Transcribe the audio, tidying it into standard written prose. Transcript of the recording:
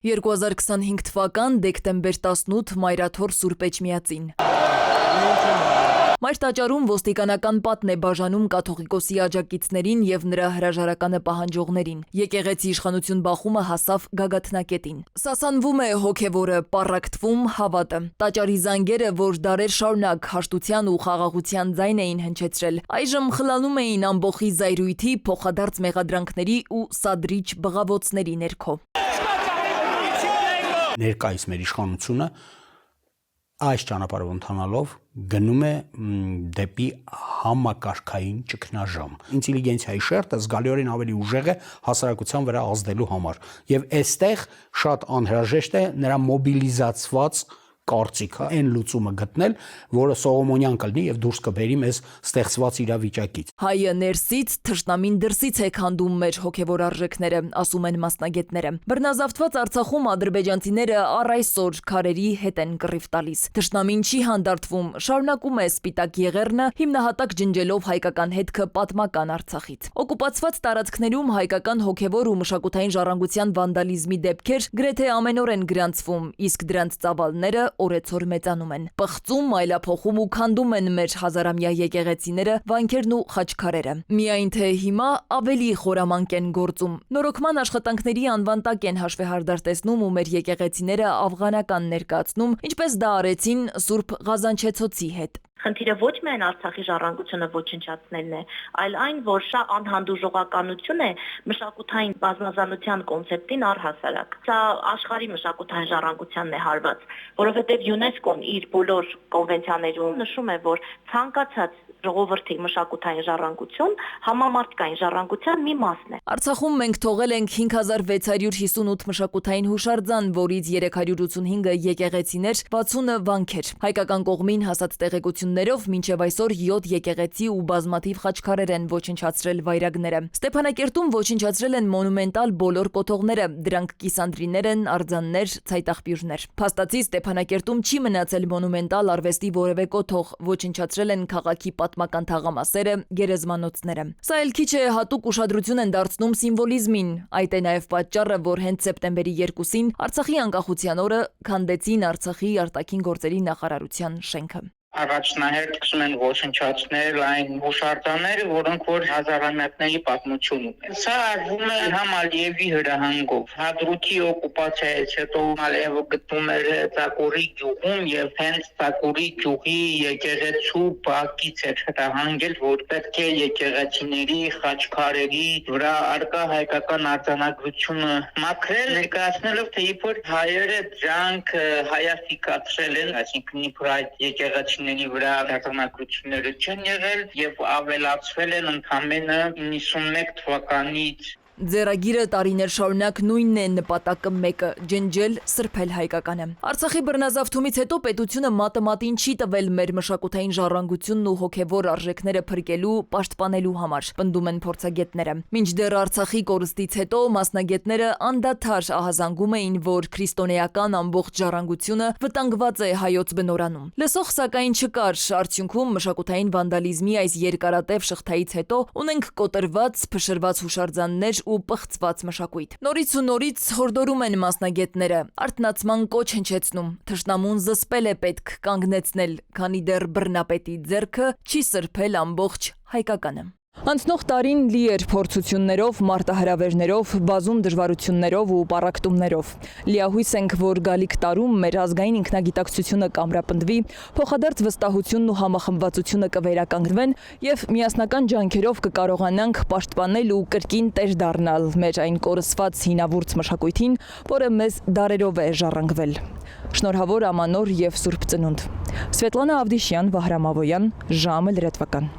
2025 թվական դեկտեմբեր 18 Մայրաթոր Սուրբ Էջմիածին։ Մայր տաճարում ոստիկանական պատն է բաժանում կաթողիկոսի աջակիցներին եւ նրա հրաժարականը պահանջողներին։ Եկեղեցի իշխանություն բախումը հասավ գագաթնակետին։ Սասանվում է հոգևորը, պառակտվում հավատը։ Տաճարի զանգերը, որ դարեր շարունակ հաշտության ու խաղաղության ձայն էին հնչեցրել, այժմ խլանում էին ամբոխի զայրույթի, փոխադարձ մեղադրանքների ու սադրիչ բղավոցների ներքո։ Ներկայիս մեր իշխանությունը այս ճանապարհով ընթանալով գնում է դեպի համակարգային ճգնաժամ։ Ինտելիգենցիայի շերտը զգալիորեն ավելի ուժեղ է հասարակության վրա ազդելու համար։ Եվ այստեղ շատ անհրաժեշտ է նրա մոբիլիզացված կարծիքը, այն լուծումը գտնել, որը Սողոմոնյան կլինի եւ դուրս կբերի մեզ ստեղծված իրավիճակից։ Հայը ներսից, թշնամին դրսից է քանդում մեր հոգևոր արժեքները, ասում են մասնագետները։ Բռնազավթված Արցախում ադրբեջանցիները առ այսօր քարերի հետ են կռիվ տալիս։ Թշնամին չի հանդարտվում, շարունակում է Սպիտակ Եղեռնը հիմնահատակ ջնջելով հայկական հետքը պատմական Արցախից։ Օկուպացված տարածքներում հայկական հոգևոր ու մշակութային ժառանգության վանդալիզմի դեպքեր գրեթե ամենօր են գրանցվում, իսկ դրանց ծավալները օրեցօր մեծանում են։ Պղծում, այլափոխում ու քանդում են մեր հազարամյա եկեղեցիները, վանքերն ու խաչքարերը։ Միայն թե հիմա ավելի խորամանկ են գործում։ Նորոգման աշխատանքների անվան տակ են հաշվեհարդար տեսնում ու մեր եկեղեցիները աֆղանական ներկայացնում, ինչպես դա արեցին Սուրբ Ղազանչեցոցի հետ։ Խնդիրը ոչ միայն Արցախի ժառանգությունը ոչնչացնելն է, այլ այն, որ շատ անհանդուրժողականություն է մշակութային բազմազանության կոնցեպտին առհասարակ։ Սա աշխարհի մշակութային ժառանգությանն է հարված, որովհետև ՅՈՒՆԵՍԿՕ-ն իր բոլոր կոնվենցիաներում նշում է, որ ցանկացած ժողովրդի մշակութային ժառանգություն համամարտկային ժառանգության մի մասն է։ Արցախում մենք թողել ենք 5658 մշակութային հուշարձան, որից 385-ը եկեղեցիներ, 60-ը վանքեր։ Հայկական կողմին հասած տեղեկություններով մինչև այսօր 7 եկեղեցի ու բազմաթիվ խաչքարեր են ոչնչացրել վայրագները։ Ստեփանակերտում ոչնչացրել են մոնումենտալ բոլոր կոթողները, դրանք կիսանդրիներ են, արձաններ, ցայտաղբյուրներ։ Փաստացի Ստեփանակերտում չի մնացել մոնումենտալ արվեստի որևէ կոթող, ոչնչացրել են քաղաքի պատմական թաղամասերը, գերեզմանոցները։ Սա էլ քիչ է հատուկ ուշադրություն են դարձնում սիմվոլիզմին։ Այդ է նաև պատճառը, որ հենց սեպտեմբերի 2-ին Արցախի անկախության օրը քանդեցին Արցախի արտաքին գործերի նախարարության շենքը։ Առաջնահերթ սկսում են ոչնչացնել այն հուշարձանները, որոնք որ հազարամյակների պատմություն ունեն։ Սա արվում է համ Ալիևի հրահանգով։ Հադրութի օկուպացիայից հետո Ալիևը գտնում էր Ծակուրի գյուղում եւ հենց Ծակուրի գյուղի եկեղեցու բակից էր հրահանգել, որ պետք է եկեղեցիների խաչքարերի վրա արկա հայկական արձանագրությունը մաքրել, ներկայացնելով թե իբր հայերը դրանք հայաֆիկացրել են, այսինքն իբր այդ եկեղեցի վրա արձանագրությունները չեն եղել եւ ավելացվել են ընդամենը 91 թվականից։ Ձեռագիրը տարիներ շարունակ նույնն է, նպատակը մեկը՝ ջնջել, սրբել հայկականը։ Արցախի բռնազավթումից հետո պետությունը մատը մատին չի տվել մեր մշակութային ժառանգությունն ու հոգևոր արժեքները փրկելու, պաշտպանելու համար, պնդում են փորձագետները։ Մինչդեռ Արցախի կորստից հետո մասնագետները անդադար ահազանգում էին, որ քրիստոնեական ամբողջ ժառանգությունը վտանգված է հայոց բնորանում։ Լսող սակայն չկար, արդյունքում մշակութային վանդալիզմի այս երկարատև շղթայից հետո ունենք կոտրված, փշրված հուշարձաններ ու պղծված մշակույթ։ Նորից ու նորից հորդորում են մասնագետները, արթնացման կոչ հնչեցնում։ Թշնամուն զսպել է պետք կանգնեցնել, քանի դեռ բռնապետի ձեռքը չի սրբել ամբողջ հայկականը։ Անցնող տարին լի էր փորձություններով, մարտահրավերներով, բազում դժվարություններով ու պառակտումներով։ Լիահույս ենք, որ գալիք տարում մեր ազգային ինքնագիտակցությունը կամրապնդվի, փոխադարձ վստահությունն ու համախմբվածությունը կվերականգնվեն եւ միասնական ջանքերով կկարողանանք պաշտպանել ու կրկին տեր դառնալ մեր այն կորսված հինավուրց մշակույթին, որը մեզ դարերով է ժառանգվել։ Շնորհավոր Ամանոր եւ Սուրբ Ծնունդ։ Սվետլանա Ավդիշյան, Վահրամ Ավոյան, ժամը լրատվական։